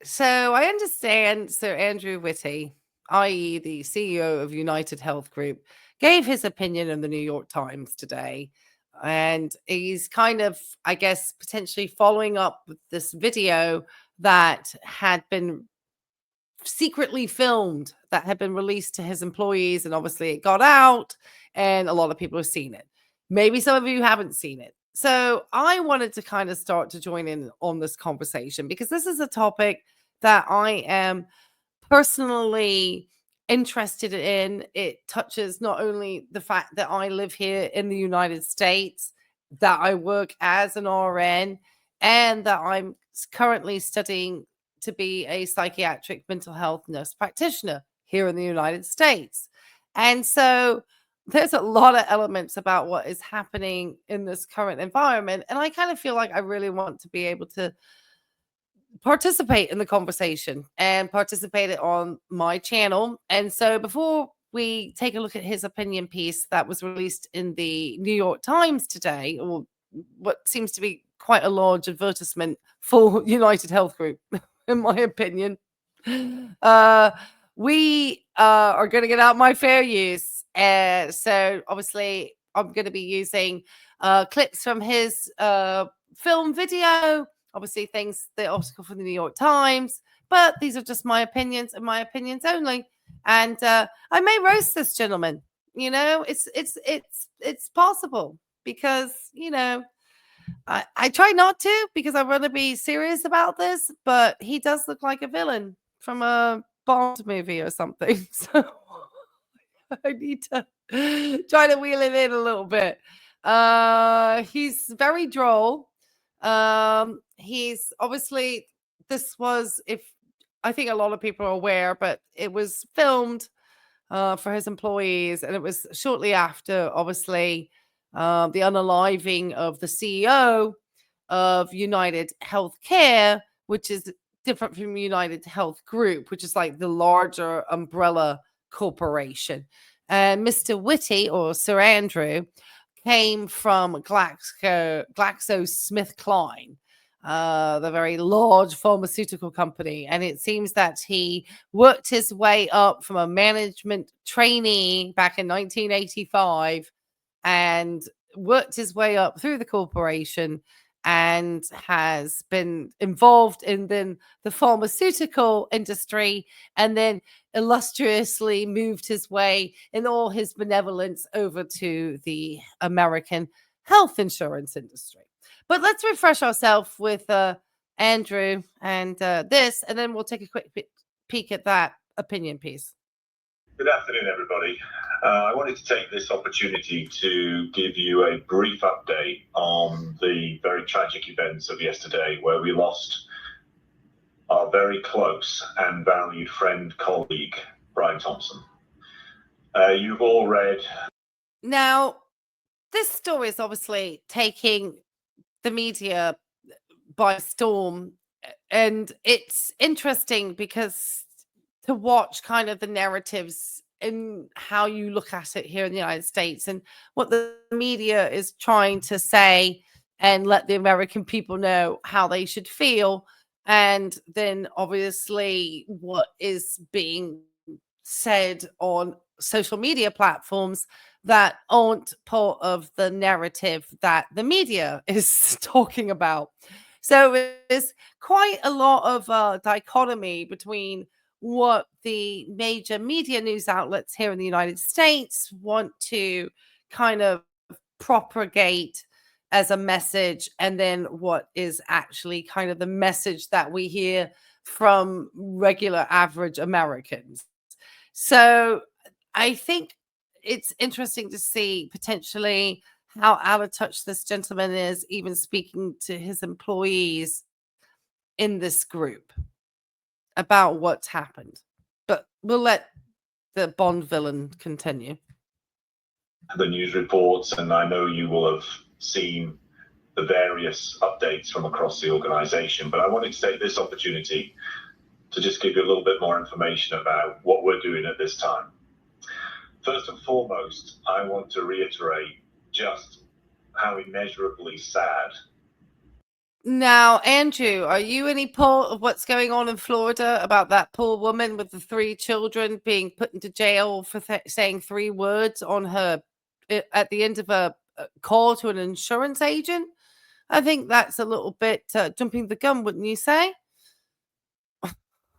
So I understand Sir Andrew Whitty, i.e., the CEO of UnitedHealth Group, gave his opinion in the New York Times today. And he's kind of, I guess, potentially following up with this video that had been secretly filmed, that had been released to his employees. And obviously it got out, and a lot of people have seen it. Maybe some of you haven't seen it. So I wanted to kind of start to join in on this conversation because this is a topic that I am personally interested in. It touches not only the fact that I live here in the United States, that I work as an RN, and that I'm currently studying to be a psychiatric mental health nurse practitioner here in the United States. And so there's a lot of elements about what is happening in this current environment. And I kind of feel like I really want to be able to participate in the conversation and participate it on my channel. And so before we take a look at his opinion piece that was released in the New York Times today, or what seems to be quite a large advertisement for United Health Group, in my opinion, uh, we are going to get out my fair use. So obviously, I'm going to be using clips from his film video, obviously things, the article from the New York Times, but these are just my opinions and my opinions only. And I may roast this gentleman. It's possible because I try not to because I want to be serious about this, but he does look like a villain from a Bond movie or something. So I need to try to wheel it in a little bit. He's very droll. He's obviously, this was, if I think a lot of people are aware, but it was filmed for his employees, and it was shortly after, obviously, the unaliving of the CEO of United Healthcare, which is different from United Health Group, which is like the larger umbrella corporation. And Mr. Whitty, or Sir Andrew, came from GlaxoSmithKline, the very large pharmaceutical company. And it seems that he worked his way up from a management trainee back in 1985 and worked his way up through the corporation and has been involved in then the pharmaceutical industry, and then illustriously moved his way in all his benevolence over to the American health insurance industry. But let's refresh ourselves with Andrew and this, and then we'll take a quick peek at that opinion piece. Good afternoon, everybody. I wanted to take this opportunity to give you a brief update on the very tragic events of yesterday, where we lost our very close and valued friend, colleague, Brian Thompson. You've all read. Now, this story is obviously taking the media by storm, and it's interesting because to watch kind of the narratives and how you look at it here in the United States and what the media is trying to say and let the American people know how they should feel. And then obviously what is being said on social media platforms that aren't part of the narrative that the media is talking about. So there's quite a lot of dichotomy between what the major media news outlets here in the United States want to kind of propagate as a message, and then what is actually kind of the message that we hear from regular average Americans. So I think it's interesting to see potentially how out of touch this gentleman is, even speaking to his employees in this group about what's happened. But we'll let the Bond villain continue. The news reports, and I know you will have seen the various updates from across the organization, but I wanted to take this opportunity to just give you a little bit more information about what we're doing at this time. First and foremost, I want to reiterate just how immeasurably sad Now, Andrew, are you any part of what's going on in Florida about that poor woman with the 3 children being put into jail for saying 3 words on her at the end of a call to an insurance agent? I think that's a little bit jumping the gun, wouldn't you say?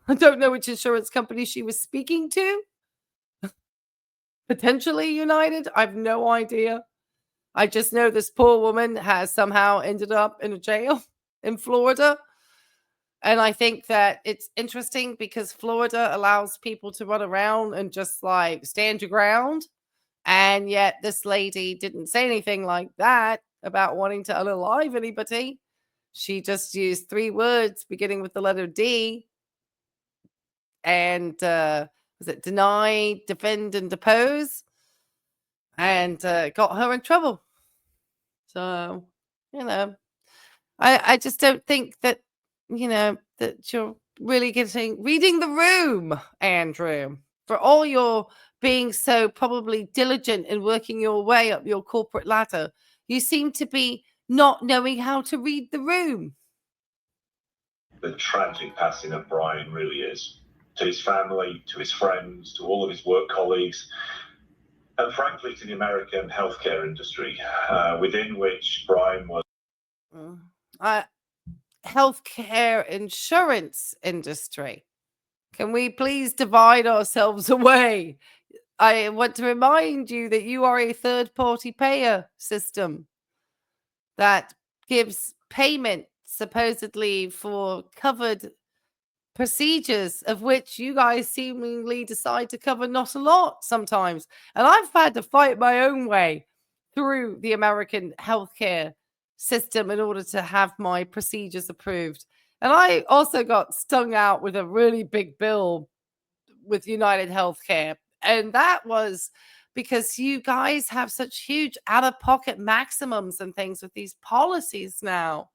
I don't know which insurance company she was speaking to. Potentially United. I've no idea. I just know this poor woman has somehow ended up in a jail in Florida. And I think that it's interesting because Florida allows people to run around and just like stand your ground. And yet this lady didn't say anything like that about wanting to unalive anybody. She just used 3 words beginning with the letter D. And was it deny, defend, and depose? And got her in trouble. So, you know, I just don't think that, that you're really reading the room, Andrew, for all your being so probably diligent in working your way up your corporate ladder. You seem to be not knowing how to read the room. The tragic passing of Brian really is. To his family, to his friends, to all of his work colleagues, and frankly to the American healthcare industry, within which Brian was. Healthcare insurance industry. Can we please divide ourselves away? I want to remind you that you are a third-party payer system that gives payment supposedly for covered procedures, of which you guys seemingly decide to cover not a lot sometimes. And I've had to fight my own way through the American healthcare system in order to have my procedures approved. And I also got stung out with a really big bill with United Healthcare. And that was because you guys have such huge out-of-pocket maximums and things with these policies now.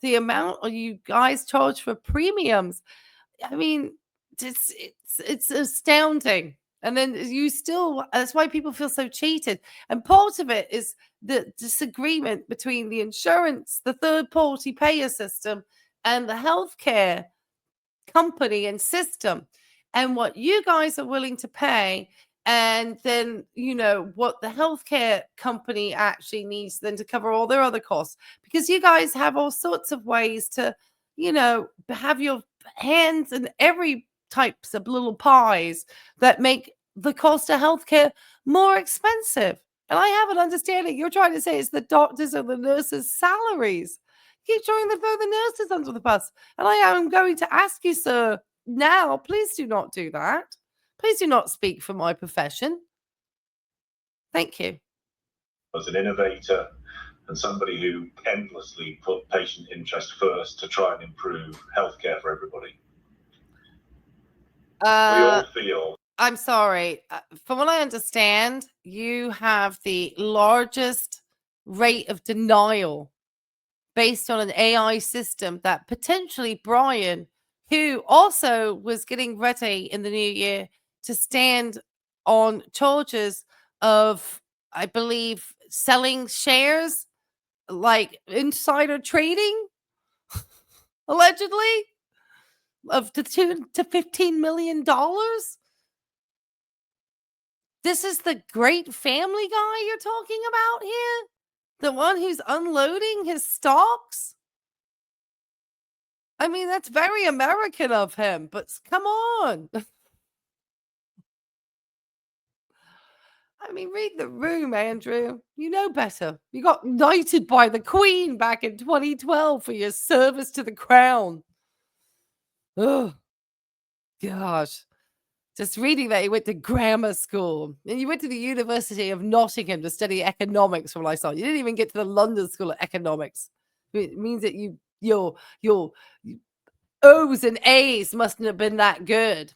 The amount you guys charge for premiums, I mean, it's astounding. And then you still, that's why people feel so cheated. And part of it is the disagreement between the insurance, the third party payer system, and the healthcare company and system, and what you guys are willing to pay. And then, what the healthcare company actually needs then to cover all their other costs, because you guys have all sorts of ways to, have your hands in every types of little pies that make the cost of healthcare more expensive. And I have an understanding you're trying to say it's the doctors or the nurses' salaries. Keep trying to throw the nurses under the bus. And I am going to ask you, sir, now, please do not do that. Please do not speak for my profession. Thank you. Was an innovator and somebody who endlessly put patient interest first to try and improve healthcare for everybody. We all feel. I'm sorry. From what I understand, you have the largest rate of denial based on an AI system that potentially Brian, who also was getting ready in the new year to stand on charges of, I believe, selling shares, like insider trading, allegedly, of the $2 to $15 million. This is the great family guy you're talking about here? The one who's unloading his stocks? I mean, that's very American of him, but come on. I mean, read the room, Andrew. You know better. You got knighted by the Queen back in 2012 for your service to the crown. Oh, gosh. Just reading that, you went to grammar school and you went to the University of Nottingham to study economics, from what I saw. You didn't even get to the London School of Economics. It means that your O's and A's mustn't have been that good.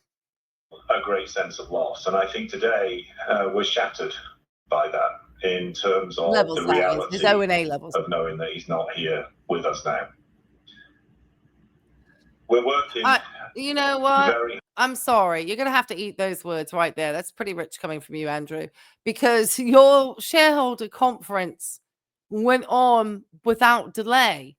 A great sense of loss. And I think today we're shattered by that in terms of Levels, the reality his O and A levels. of knowing that he's not here with us now. We're working. You know what? I'm sorry. You're going to have to eat those words right there. That's pretty rich coming from you, Andrew, because your shareholder conference went on without delay.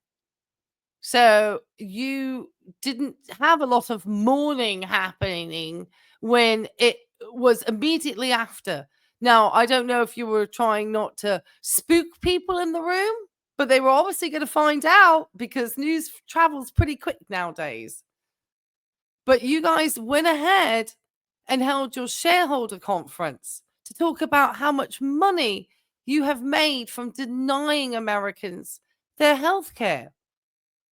So you didn't have a lot of mourning happening when it was immediately after. Now, I don't know if you were trying not to spook people in the room, but they were obviously going to find out because news travels pretty quick nowadays. But you guys went ahead and held your shareholder conference to talk about how much money you have made from denying Americans their health care.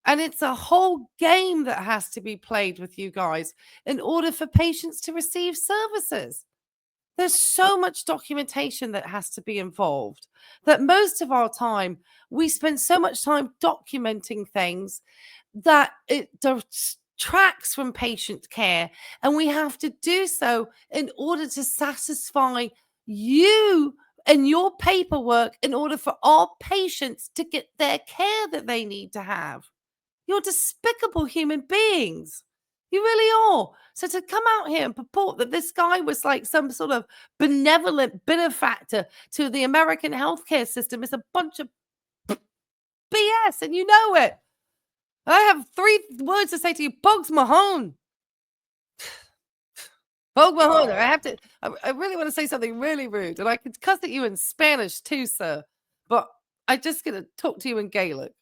And it's a whole game that has to be played with you guys in order for patients to receive services. There's so much documentation that has to be involved that most of our time, we spend so much time documenting things that it detracts from patient care. And we have to do so in order to satisfy you and your paperwork in order for our patients to get their care that they need to have. You're despicable human beings. You really are. So to come out here and purport that this guy was like some sort of benevolent benefactor to the American healthcare system is a bunch of BS, and you know it. I have 3 words to say to you. Bugs Mahone. Bug Mahone. I really want to say something really rude, and I could cuss at you in Spanish too, sir. But I'm just going to talk to you in Gaelic.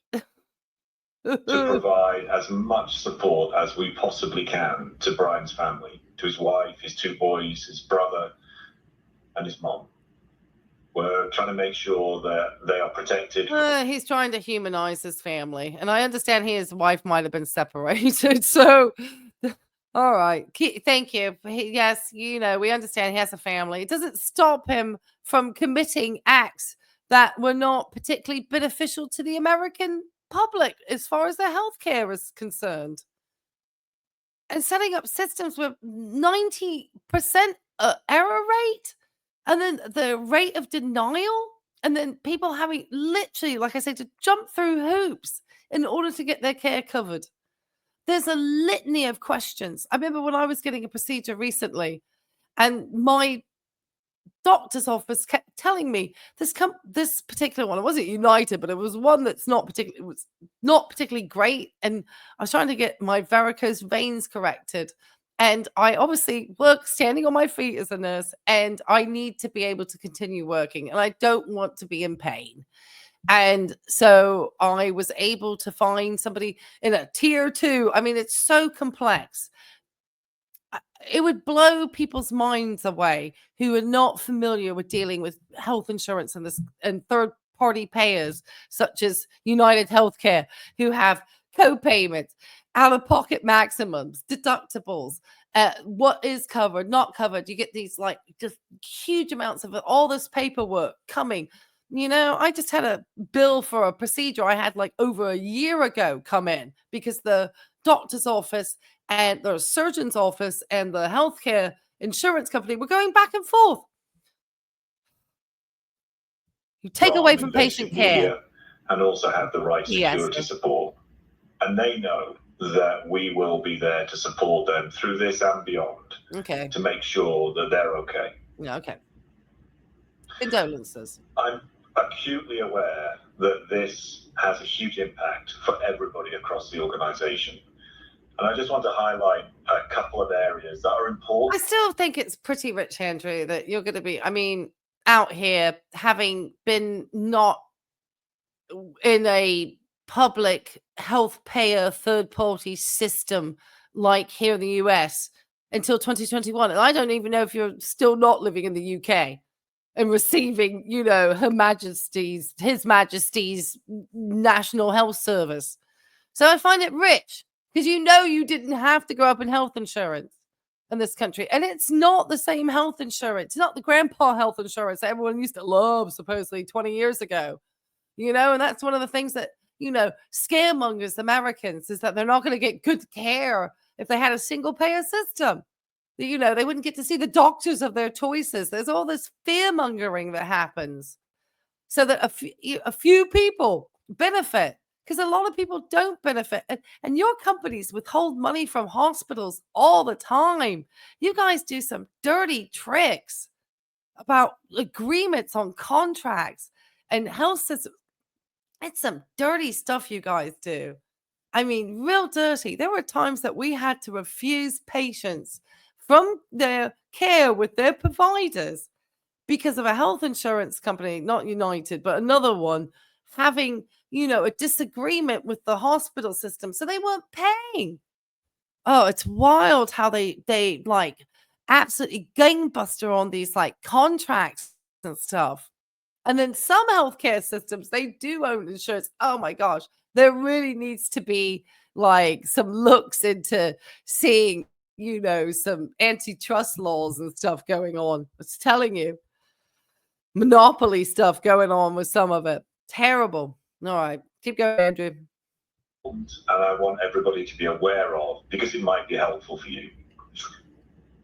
To provide as much support as we possibly can to Brian's family, to his wife, his 2 boys, his brother, and his mom. We're trying to make sure that they are protected. He's trying to humanize his family, and I understand he and his wife might have been separated. So, all right, thank you. Yes, we understand he has a family. It doesn't stop him from committing acts that were not particularly beneficial to the American public as far as their healthcare is concerned. And setting up systems with 90% error rate, and then the rate of denial, and then people having literally, like I said, to jump through hoops in order to get their care covered. There's a litany of questions. I remember when I was getting a procedure recently, and my doctor's office kept telling me this particular one, it wasn't United, but it was one that's not particularly great. And I was trying to get my varicose veins corrected. And I obviously work standing on my feet as a nurse, and I need to be able to continue working, and I don't want to be in pain. And so I was able to find somebody in a tier 2. I mean, it's so complex. It would blow people's minds away who are not familiar with dealing with health insurance and third party payers such as United Healthcare, who have co-payments, out of pocket maximums, deductibles, what is covered, not covered. You get these like just huge amounts of all this paperwork coming. I just had a bill for a procedure I had like over a year ago come in because the doctor's office and the surgeon's office and the healthcare insurance company were going back and forth. You take away from patient care. And also have the right security support. And they know that we will be there to support them through this and beyond. Okay. To make sure that they're okay. Yeah, okay. Condolences. I'm acutely aware that this has a huge impact for everybody across the organization. And I just want to highlight a couple of areas that are important. I still think it's pretty rich, Andrew, that you're going to be, out here having been not in a public health payer third party system like here in the US until 2021. And I don't even know if you're still not living in the UK and receiving, His Majesty's National Health Service. So I find it rich because you didn't have to grow up in health insurance in this country. And it's not the same health insurance. It's not the grandpa health insurance that everyone used to love, supposedly 20 years ago. And that's one of the things that, scaremongers Americans is that they're not going to get good care if they had a single payer system. They wouldn't get to see the doctors of their choices. There's all this fear mongering that happens so that a few people benefit, because a lot of people don't benefit. And your companies withhold money from hospitals all the time. You guys do some dirty tricks about agreements on contracts and health systems. It's some dirty stuff you guys do. I mean, real dirty. There were times that we had to refuse patients from their care with their providers because of a health insurance company, not United, but another one, having, a disagreement with the hospital system. So they weren't paying. Oh, it's wild how they like absolutely gangbuster on these like contracts and stuff. And then some healthcare systems, they do own insurance. Oh my gosh. There really needs to be like some looks into seeing, some antitrust laws and stuff going on. It's telling you, monopoly stuff going on with some of it. Terrible. All right. Keep going, Andrew. And I want everybody to be aware of, because it might be helpful for you.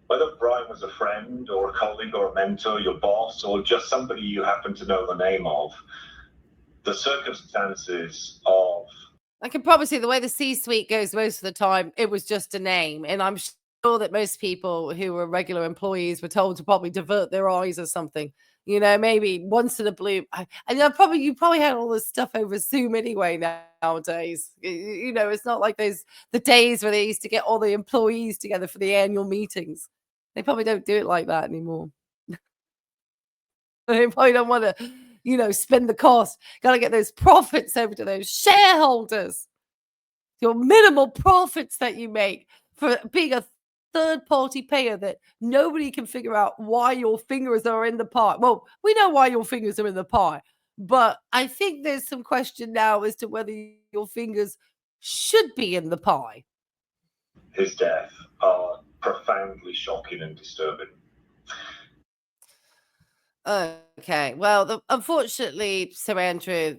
Whether Brian was a friend or a colleague or a mentor, your boss, or just somebody you happen to know the name of, the circumstances of... I can probably see the way the C-suite goes most of the time, it was just a name. And I'm sure that most people who were regular employees were told to probably divert their eyes or something. Maybe once in a blue. And you probably had all this stuff over Zoom anyway nowadays. It's not like the days where they used to get all the employees together for the annual meetings. They probably don't do it like that anymore. They probably don't want to, spend the cost. Got to get those profits over to those shareholders. Your minimal profits that you make for being a third party payer that nobody can figure out why your fingers are in the pie. Well, we know why your fingers are in the pie, but I think there's some question now as to whether your fingers should be in the pie. His death are profoundly shocking and disturbing. Okay. Well, unfortunately, Sir Andrew,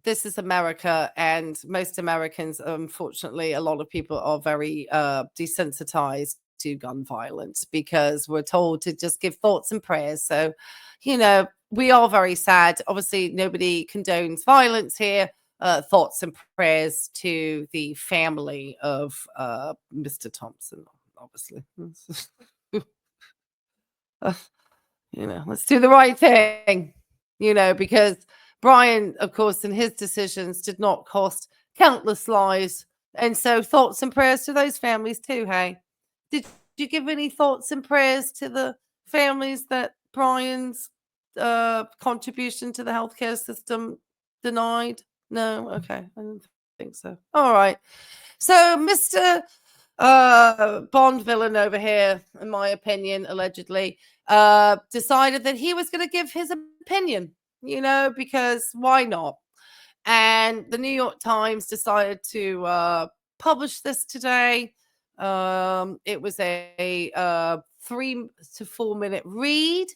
this is America, and most Americans, unfortunately, a lot of people are very desensitized to gun violence because we're told to just give thoughts and prayers. So, we are very sad. Obviously, nobody condones violence here. Thoughts and prayers to the family of Mr. Thompson, obviously. Let's do the right thing, because Brian, of course, in his decisions did not cost countless lives. And so thoughts and prayers to those families too, hey? Did you give any thoughts and prayers to the families that Brian's contribution to the healthcare system denied? No? Okay. I didn't think so. All right. So, Mr. Bond villain over here, in my opinion, allegedly, decided that he was going to give his opinion, because why not? And the New York Times decided to publish this today. It was a 3 to 4 minute read,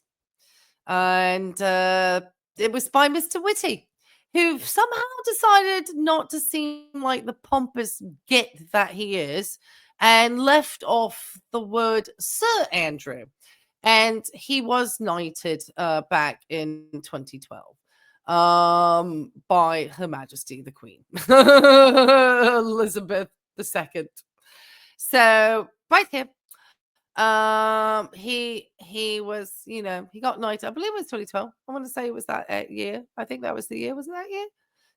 and it was by Mr. Whitty, who somehow decided not to seem like the pompous git that he is and left off the word Sir Andrew. And he was knighted back in 2012 by Her Majesty the Queen, Elizabeth II. So right here, he was, he got knighted. I believe it was 2012. I want to say it was that year. I think that was the year. Was it that year?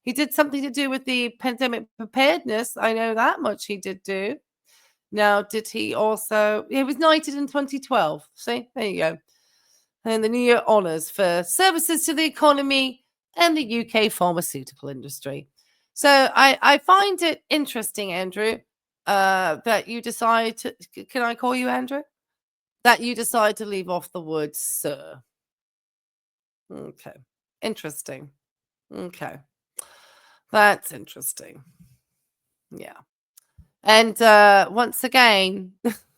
He did something to do with the pandemic preparedness. I know that much he did do. Now, did he also? He was knighted in 2012. See, there you go. And the New Year honours for services to the economy and the UK pharmaceutical industry. So I find it interesting, Andrew, that you decide to. Can I call you Andrew? That you decide to leave off the word sir. Okay. Interesting. Okay. That's interesting. Yeah. And once again,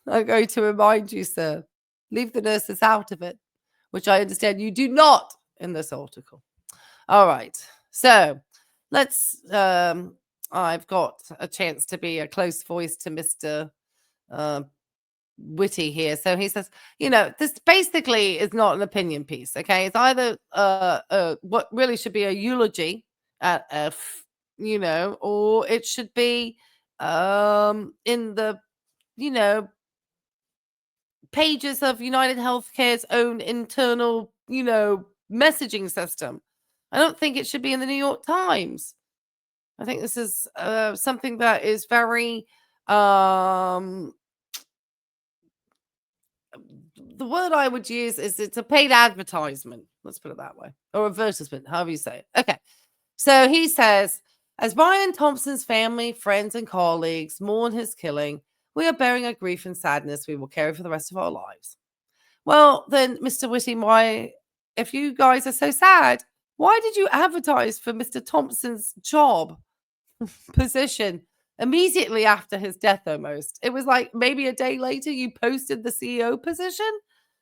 I go to remind you, sir, leave the nurses out of it, which I understand you do not in this article. All right. So let's, I've got a chance to be a close voice to Mr. Whitty here. So he says, this basically is not an opinion piece. Okay. It's either what really should be a eulogy at F, or it should be in the, pages of United Healthcare's own internal, messaging system. I don't think it should be in the New York Times. I think this is something that is very, um, the word I would use is it's a paid advertisement. Let's put it that way, or advertisement, however you say it. Okay. So he says, as Brian Thompson's family, friends, and colleagues mourn his killing, we are bearing a grief and sadness we will carry for the rest of our lives. Well, then, Mr. Whitty, why, if you guys are so sad, why did you advertise for Mr. Thompson's job position immediately after his death almost? It was like maybe a day later you posted the CEO position?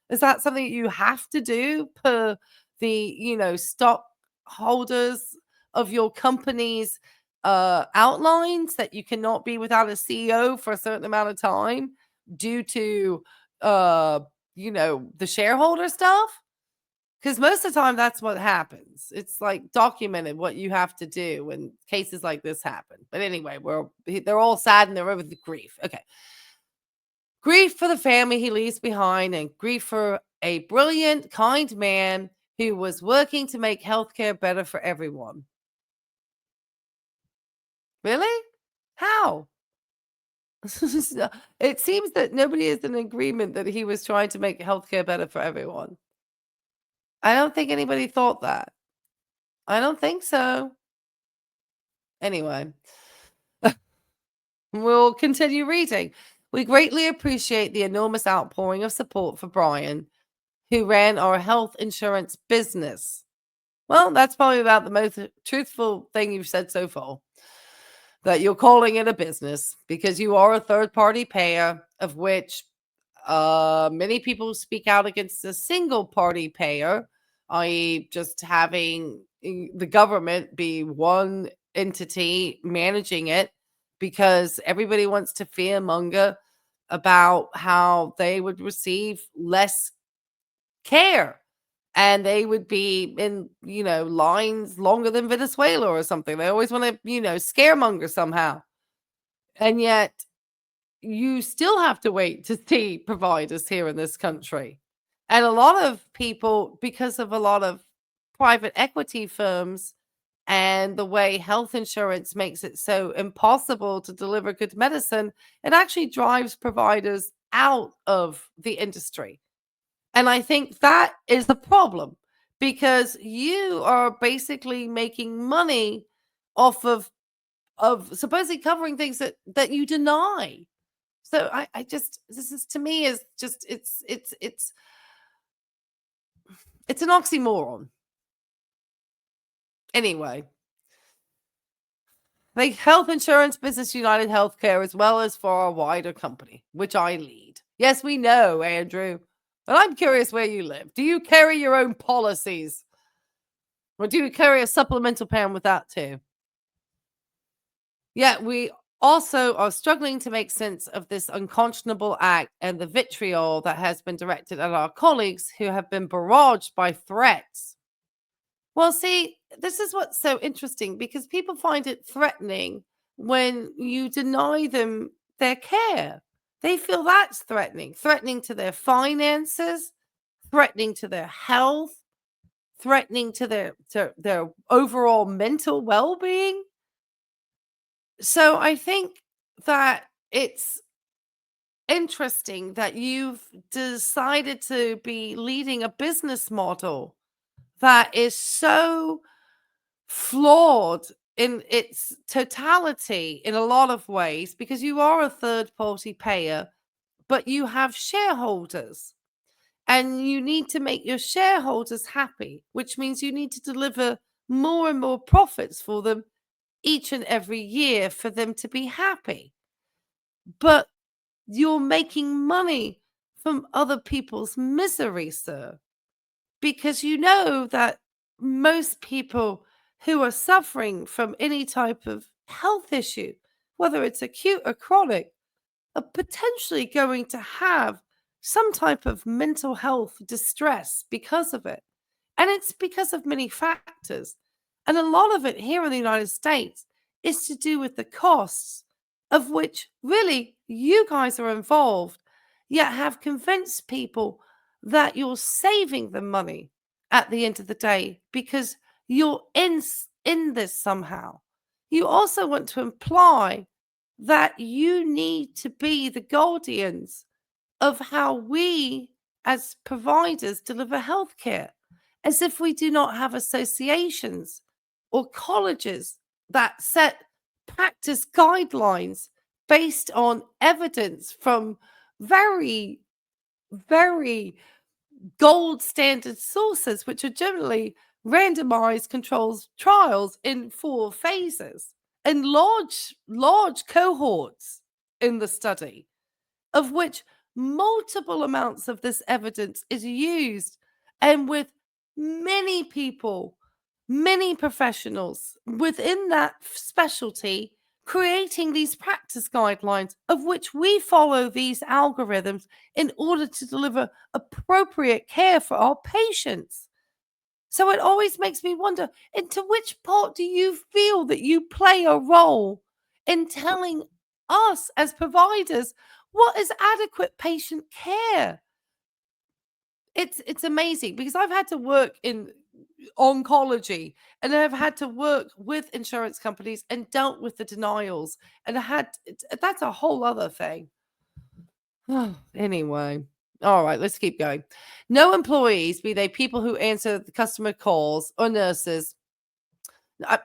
Is that something you have to do per the, stockholders of your company's outlines that you cannot be without a CEO for a certain amount of time due to uh the shareholder stuff? Because most of the time that's what happens. It's like documented what you have to do when cases like this happen. But anyway, they're all sad and they're over the grief. Okay. Grief for the family he leaves behind, and grief for a brilliant, kind man who was working to make healthcare better for everyone. Really? How? It seems that nobody is in agreement that he was trying to make healthcare better for everyone. I don't think anybody thought that. I don't think so. Anyway, we'll continue reading. We greatly appreciate the enormous outpouring of support for Brian, who ran our health insurance business. Well, that's probably about the most truthful thing you've said so far. That you're calling it a business because you are a third party payer, of which many people speak out against a single party payer, i.e., just having the government be one entity managing it, because everybody wants to fearmonger about how they would receive less care and they would be in, lines longer than Venezuela or something. They always want to, scaremonger somehow. And yet you still have to wait to see providers here in this country. And a lot of people, because of a lot of private equity firms and the way health insurance makes it so impossible to deliver good medicine, it actually drives providers out of the industry. And I think that is the problem because you are basically making money off of supposedly covering things that you deny. So I just, this is, to me, is just, it's an oxymoron. Anyway, the health insurance business United Healthcare, as well as for our wider company, which I lead. Yes, we know, Andrew. But I'm curious where you live. Do you carry your own policies? Or do you carry a supplemental plan with that too? Yet we also are struggling to make sense of this unconscionable act and the vitriol that has been directed at our colleagues who have been barraged by threats. Well, see, this is what's so interesting because people find it threatening when you deny them their care. They feel that's threatening to their finances, threatening to their health, threatening to their overall mental well-being. So I think that it's interesting that you've decided to be leading a business model that is so flawed in its totality in a lot of ways because you are a third party payer, but you have shareholders and you need to make your shareholders happy, which means you need to deliver more and more profits for them each and every year for them to be happy. But you're making money from other people's misery, sir, because you know that most people who are suffering from any type of health issue, whether it's acute or chronic, are potentially going to have some type of mental health distress because of it. And it's because of many factors. And a lot of it here in the United States is to do with the costs, of which really you guys are involved, yet have convinced people that you're saving them money at the end of the day because you're in this somehow. you also want to imply that you need to be the guardians of how we as providers deliver healthcare, as if we do not have associations or colleges that set practice guidelines based on evidence from very, very gold standard sources, which are generally randomized controlled trials in 4 phases and large cohorts in the study, of which multiple amounts of this evidence is used, and with many people, many professionals within that specialty creating these practice guidelines, of which we follow these algorithms in order to deliver appropriate care for our patients. So it always makes me wonder, into which part do you feel that you play a role in telling us as providers what is adequate patient care? It's amazing because I've had to work in oncology, and I've had to work with insurance companies and dealt with the denials, and that's a whole other thing. Anyway, all right, let's keep going. No employees, be they people who answer the customer calls or nurses, I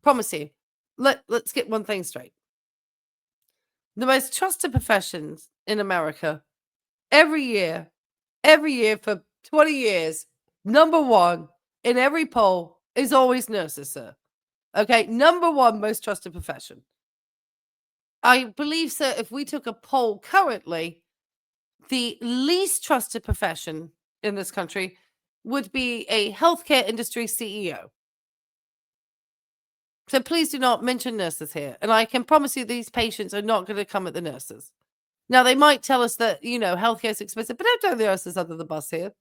promise you, let's get one thing straight. The most trusted professions in America every year for 20 years, number one in every poll is always nurses, sir. Okay, number one most trusted profession. I believe, sir, if we took a poll currently, the least trusted profession in this country would be a healthcare industry CEO. So please do not mention nurses here. And I can promise you these patients are not going to come at the nurses. Now, they might tell us that, healthcare is expensive, but don't throw the nurses under the bus here.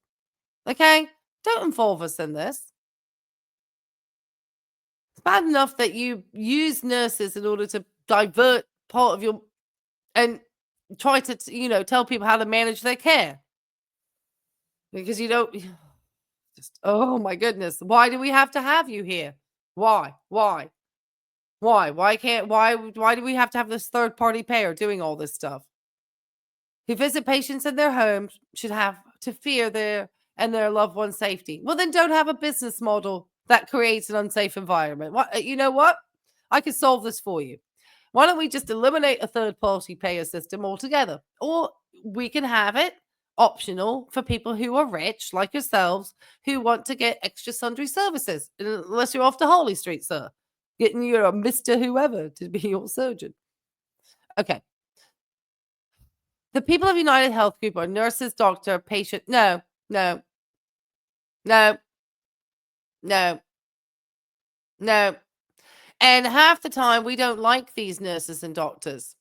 Okay? Don't involve us in this. It's bad enough that you use nurses in order to divert part of your and try to, tell people how to manage their care. Because you don't just, oh my goodness. Why do we have to have you here? Why? Why? Why? Why do we have to have this third party payer doing all this stuff? Who visit patients in their homes should have to fear their and their loved one's safety. Well, then don't have a business model that creates an unsafe environment. You know what? I can solve this for you. Why don't we just eliminate a third party payer system altogether? Or we can have it optional for people who are rich, like yourselves, who want to get extra sundry services, unless you're off to Harley Street, sir, getting your Mr. Whoever to be your surgeon. Okay. The people of UnitedHealth Group are nurses, doctor, patient. No, no, no, no, no. And half the time, we don't like these nurses and doctors.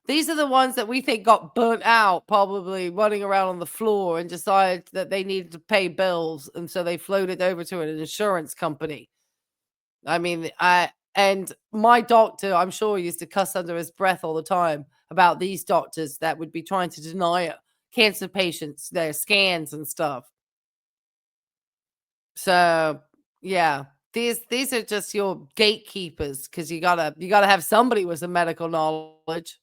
These are the ones that we think got burnt out, probably running around on the floor and decided that they needed to pay bills. And so they floated over to an insurance company. I mean, and my doctor, I'm sure, used to cuss under his breath all the time about these doctors that would be trying to deny cancer patients their scans and stuff. So, yeah, these are just your gatekeepers because you gotta have somebody with some medical knowledge.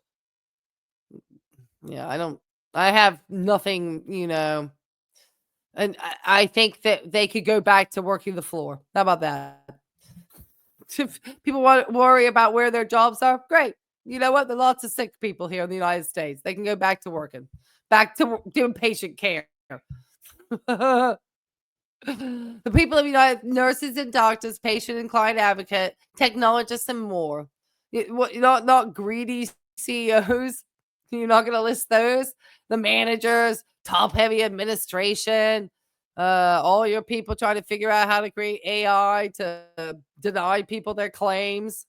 Yeah, I have nothing, and I think that they could go back to working the floor. How about that? If people want to worry about where their jobs are, great. You know what? There are lots of sick people here in the United States. They can go back to working, back to doing patient care. The people of United nurses and doctors, patient and client advocate, technologists, and more. Not greedy CEOs. You're not going to list those. The managers, top heavy administration, all your people trying to figure out how to create AI to deny people their claims.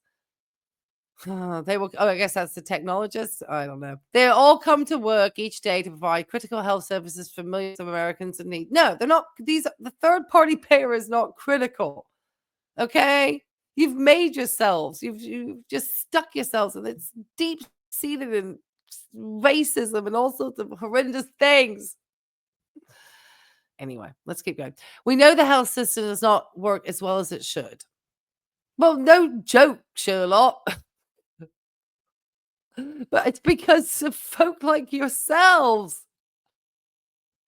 They will. Oh, I guess that's the technologists. I don't know. They all come to work each day to provide critical health services for millions of Americans in need. No, they're not. The third party payer is not critical. Okay, you've made yourselves. You've just stuck yourselves, and it's deep seated in racism and all sorts of horrendous things. Anyway, let's keep going. We know the health system does not work as well as it should. Well, no joke, Sherlock. But it's because of folk like yourselves.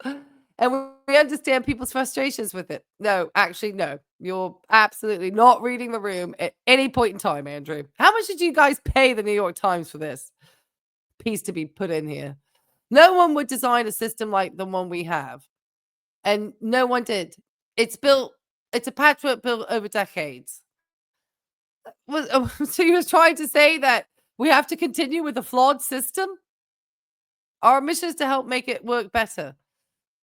And we understand people's frustrations with it. No, actually, no. You're absolutely not reading the room at any point in time, Andrew. How much did you guys pay the New York Times for this piece to be put in here? No one would design a system like the one we have. And no one did. It's a patchwork built over decades. So you're trying to say that we have to continue with a flawed system? Our mission is to help make it work better.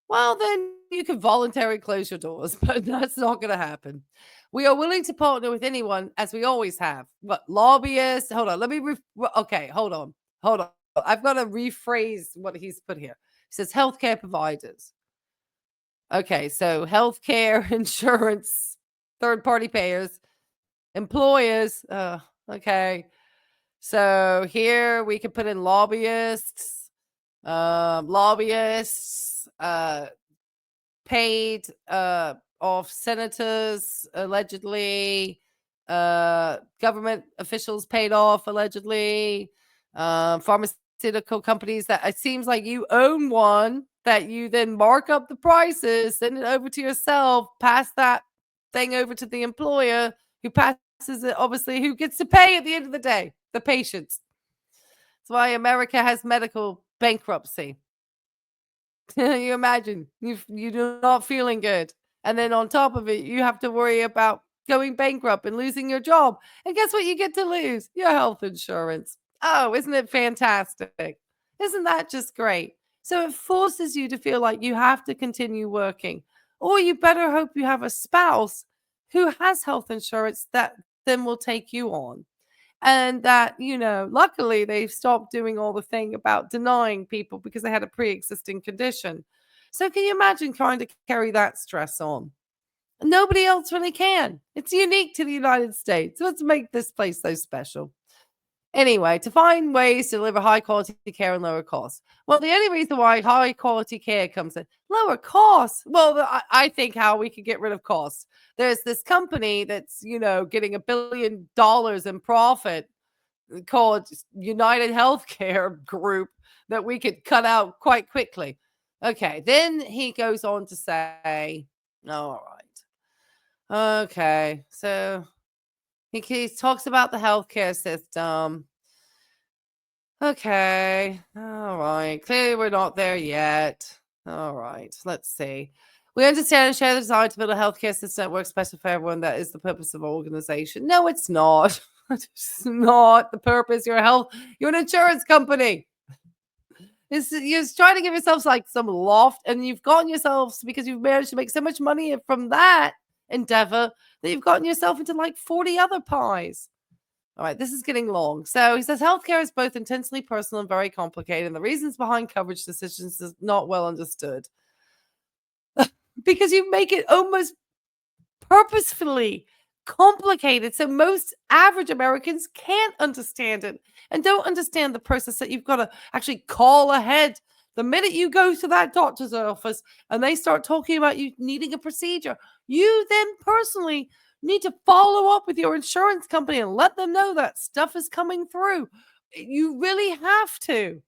Well, then you can voluntarily close your doors, but that's not going to happen. We are willing to partner with anyone, as we always have. What, lobbyists? Hold on. Let me. Okay, hold on. Hold on. I've got to rephrase what he's put here. He says healthcare providers. Okay, so healthcare, insurance, third party payers, employers. Okay. So here we can put in lobbyists, paid off senators, allegedly, government officials paid off, allegedly, pharmaceutical companies that it seems like you own one that you then mark up the prices, send it over to yourself, pass that thing over to the employer who passes it, obviously, who gets to pay at the end of the day, the patients. That's why America has medical bankruptcy. You imagine you're not feeling good. And then on top of it, you have to worry about going bankrupt and losing your job. And guess what you get to lose? Your health insurance. Oh, isn't it fantastic? Isn't that just great? So it forces you to feel like you have to continue working. Or you better hope you have a spouse who has health insurance that then will take you on. And that, luckily they've stopped doing all the thing about denying people because they had a pre-existing condition. So can you imagine trying to carry that stress on? Nobody else really can. It's unique to the United States. Let's make this place so special. Anyway, to find ways to deliver high quality care and lower costs. Well, the only reason why high quality care comes in lower costs. Well, I think how we could get rid of costs. There's this company that's, getting $1 billion in profit called United Healthcare Group that we could cut out quite quickly. Okay, then he goes on to say, all right. Okay, so he talks about the healthcare system. Okay. All right. Clearly, we're not there yet. All right. Let's see. We understand and share the desire to build a healthcare system that works better for everyone. That is the purpose of our organization. No, it's not. It's not the purpose. You're an insurance company. You're trying to give yourselves like some loft, and you've gotten yourselves because you've managed to make so much money from that endeavor that you've gotten yourself into like 40 other pies. All right, this is getting long. So he says healthcare is both intensely personal and very complicated, and the reasons behind coverage decisions is not well understood. Because you make it almost purposefully complicated so most average Americans can't understand it and don't understand the process that you've got to actually call ahead. The minute you go to that doctor's office and they start talking about you needing a procedure, you then personally need to follow up with your insurance company and let them know that stuff is coming through. You really have to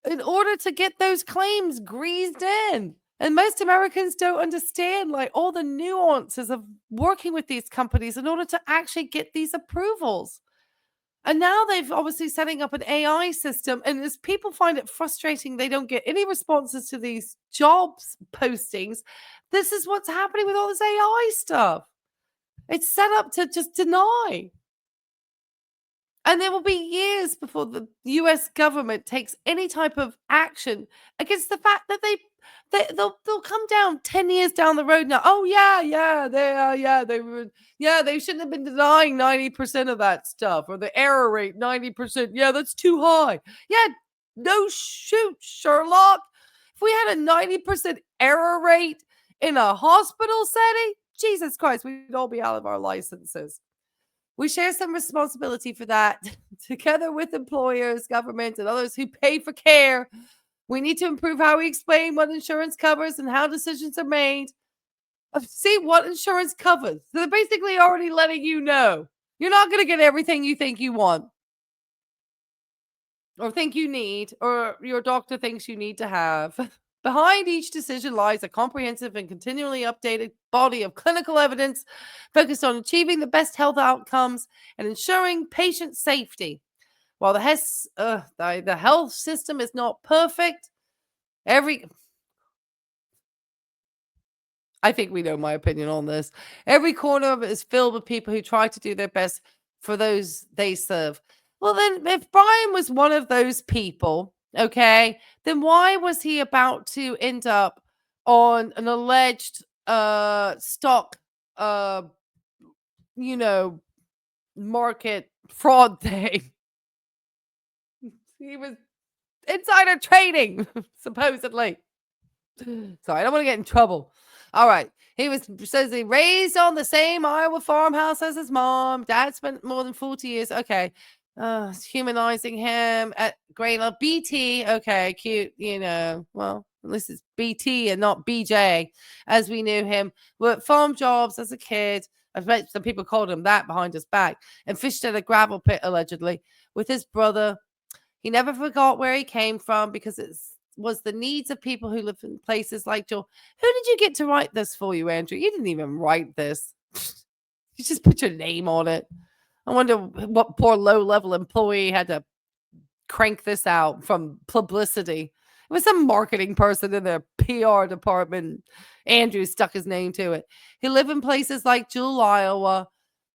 in order to get those claims greased in. And most Americans don't understand like all the nuances of working with these companies in order to actually get these approvals. And now they've obviously setting up an AI system. And as people find it frustrating, they don't get any responses to these jobs postings. This is what's happening with all this AI stuff. It's set up to just deny. And there will be years before the US government takes any type of action against the fact that they'll come down 10 years down the road now. Oh they shouldn't have been denying 90% of that stuff, or the error rate 90%. Yeah, that's too high. Yeah, no shoot, Sherlock. If we had a 90% error rate in a hospital setting, Jesus Christ, we'd all be out of our licenses. We share some responsibility for that together with employers, government, and others who pay for care. We need to improve how we explain what insurance covers and how decisions are made. See what insurance covers. So they're basically already letting you know you're not going to get everything you think you want or think you need or your doctor thinks you need to have. Behind each decision lies a comprehensive and continually updated body of clinical evidence focused on achieving the best health outcomes and ensuring patient safety. While the health system is not perfect, every I think we know my opinion on this. Every corner of it is filled with people who try to do their best for those they serve. Well, then, if Brian was one of those people, okay, then why was he about to end up on an alleged stock, uh, you know, market fraud thing? He was insider trading, supposedly. Sorry, I don't want to get in trouble. All right. Says he raised on the same Iowa farmhouse as his mom. Dad spent more than 40 years. Okay. Humanizing him at grade level. BT. Okay, cute. Well, this is BT and not BJ, as we knew him. Worked farm jobs as a kid. I've met some people called him that behind his back, and fished at a gravel pit allegedly with his brother. He never forgot where he came from because it was the needs of people who live in places like Joel. Who did you get to write this for you, Andrew? You didn't even write this. You just put your name on it. I wonder what poor low-level employee had to crank this out from publicity. It was some marketing person in their PR department. Andrew stuck his name to it. He lived in places like Jewel, Iowa,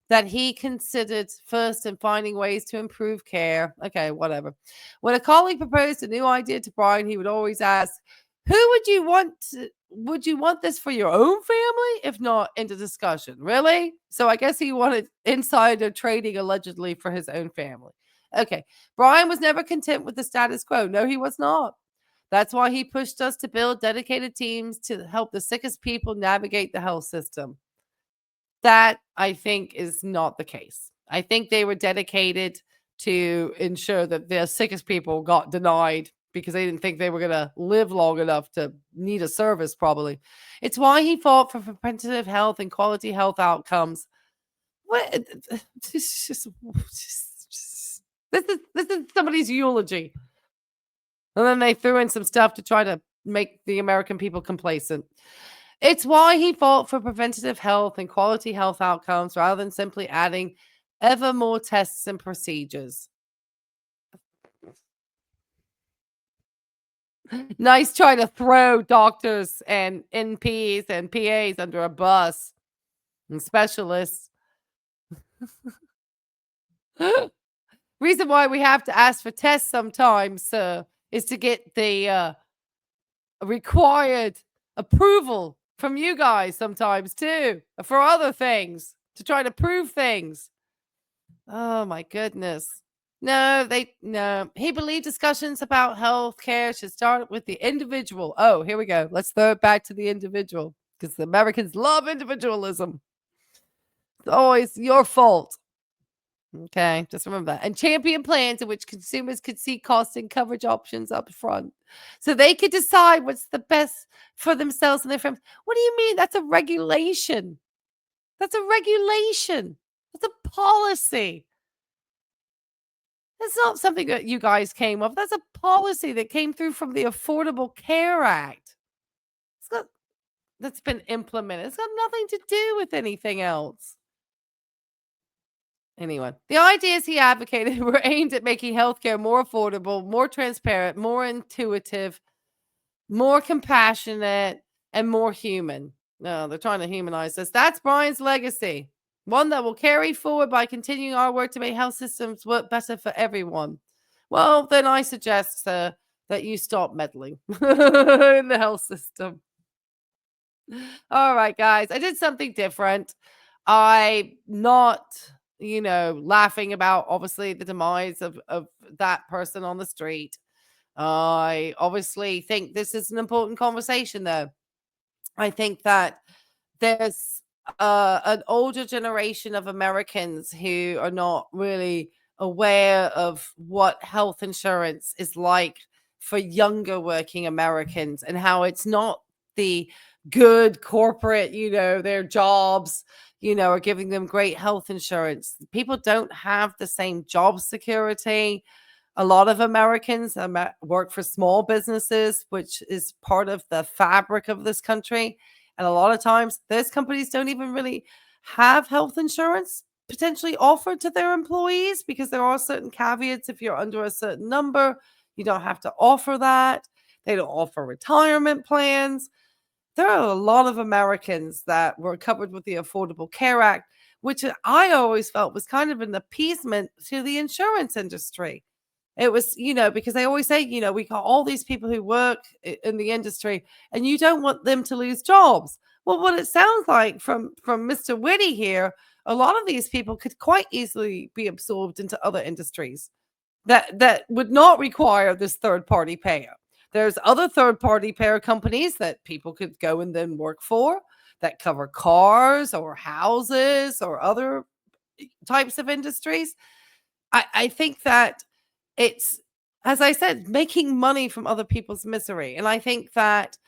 that he considered first in finding ways to improve care. Okay, whatever. When a colleague proposed a new idea to Brian, he would always ask, who would you want this for your own family? If not, into discussion. Really? So I guess he wanted insider trading allegedly for his own family. Okay. Brian was never content with the status quo. No, he was not. That's why he pushed us to build dedicated teams to help the sickest people navigate the health system. That, I think, is not the case. I think they were dedicated to ensure that the sickest people got denied because they didn't think they were going to live long enough to need a service, probably. It's why he fought for preventative health and quality health outcomes. What? This is somebody's eulogy. And then they threw in some stuff to try to make the American people complacent. It's why he fought for preventative health and quality health outcomes rather than simply adding ever more tests and procedures. Nice trying to throw doctors and NPs and PAs under a bus and specialists. Reason why we have to ask for tests sometimes is to get the required approval from you guys sometimes too for other things to try to prove things. Oh my goodness. No, he believed discussions about health care should start with the individual. Oh, here we go. Let's throw it back to the individual because the Americans love individualism. It's always your fault. Okay, just remember that. And champion plans in which consumers could see cost and coverage options up front so they could decide what's the best for themselves and their families. What do you mean? That's a regulation. That's a regulation. That's a policy. That's not something that you guys came up with. That's a policy that came through from the Affordable Care Act. That's been implemented. It's got nothing to do with anything else. Anyway, the ideas he advocated were aimed at making healthcare more affordable, more transparent, more intuitive, more compassionate, and more human. No, they're trying to humanize us. That's Brian's legacy. One that will carry forward by continuing our work to make health systems work better for everyone. Well, then I suggest that you stop meddling in the health system. All right, guys. I did something different. I'm not laughing about obviously the demise of that person on the street. I obviously think this is an important conversation, though. I think that there's an older generation of Americans who are not really aware of what health insurance is like for younger working Americans and how it's not the good corporate, their jobs, are giving them great health insurance. People don't have the same job security. A lot of Americans work for small businesses, which is part of the fabric of this country. And a lot of times, those companies don't even really have health insurance potentially offered to their employees because there are certain caveats. If you're under a certain number, you don't have to offer that. They don't offer retirement plans. There are a lot of Americans that were covered with the Affordable Care Act, which I always felt was kind of an appeasement to the insurance industry. It was, because they always say, we got all these people who work in the industry and you don't want them to lose jobs. Well, what it sounds like from Mr. Whitty here, a lot of these people could quite easily be absorbed into other industries that would not require this third party payer. There's other third party payer companies that people could go and then work for that cover cars or houses or other types of industries. I think that it's, as I said, making money from other people's misery. And I think that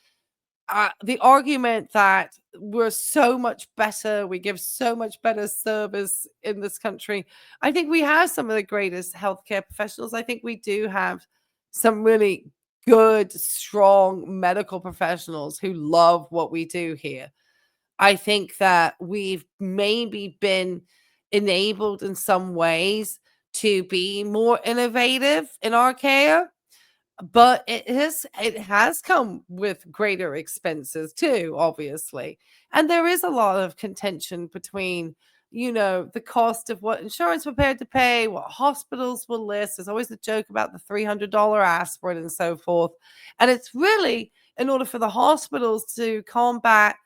the argument that we're so much better, we give so much better service in this country. I think we have some of the greatest healthcare professionals. I think we do have some really good, strong medical professionals who love what we do here. I think that we've maybe been enabled in some ways to be more innovative in our care, but it has come with greater expenses too, obviously. And there is a lot of contention between, the cost of what insurance prepared to pay, what hospitals will list. There's always a joke about the $300 aspirin and so forth. And it's really in order for the hospitals to combat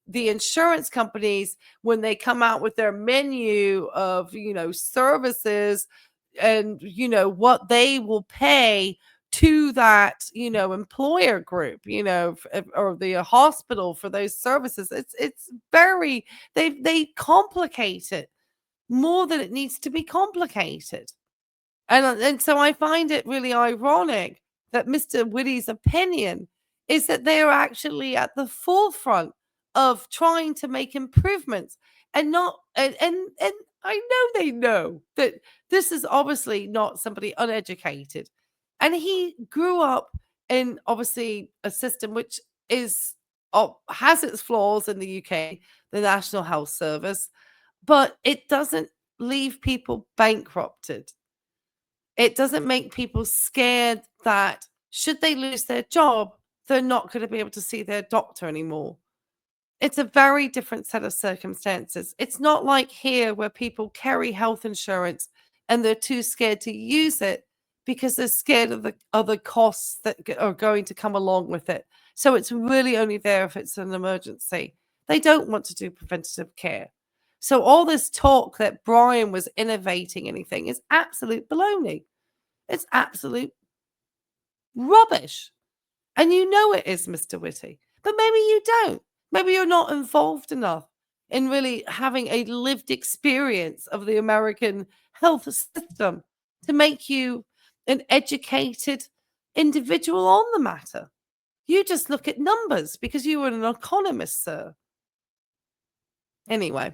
the insurance companies when they come out with their menu of, services and, what they will pay to that, employer group, or the hospital for those services. It's very, they complicate it more than it needs to be complicated. And so I find it really ironic that Mr. Whitty's opinion is that they are actually at the forefront of trying to make improvements and not and I know they know that this is obviously not somebody uneducated. And he grew up in obviously a system which is has its flaws in the UK, the National Health Service, but it doesn't leave people bankrupted. It doesn't make people scared that should they lose their job, they're not going to be able to see their doctor anymore. It's a very different set of circumstances. It's not like here where people carry health insurance and they're too scared to use it because they're scared of the other costs that are going to come along with it. So it's really only there if it's an emergency. They don't want to do preventative care. So all this talk that Brian was innovating anything is absolute baloney. It's absolute rubbish. And you know it is, Mr. Whitty. But maybe you don't. Maybe you're not involved enough in really having a lived experience of the American health system to make you an educated individual on the matter. You just look at numbers because you were an economist, sir. Anyway,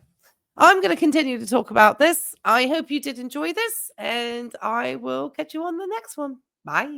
I'm going to continue to talk about this. I hope you did enjoy this, and I will catch you on the next one. Bye.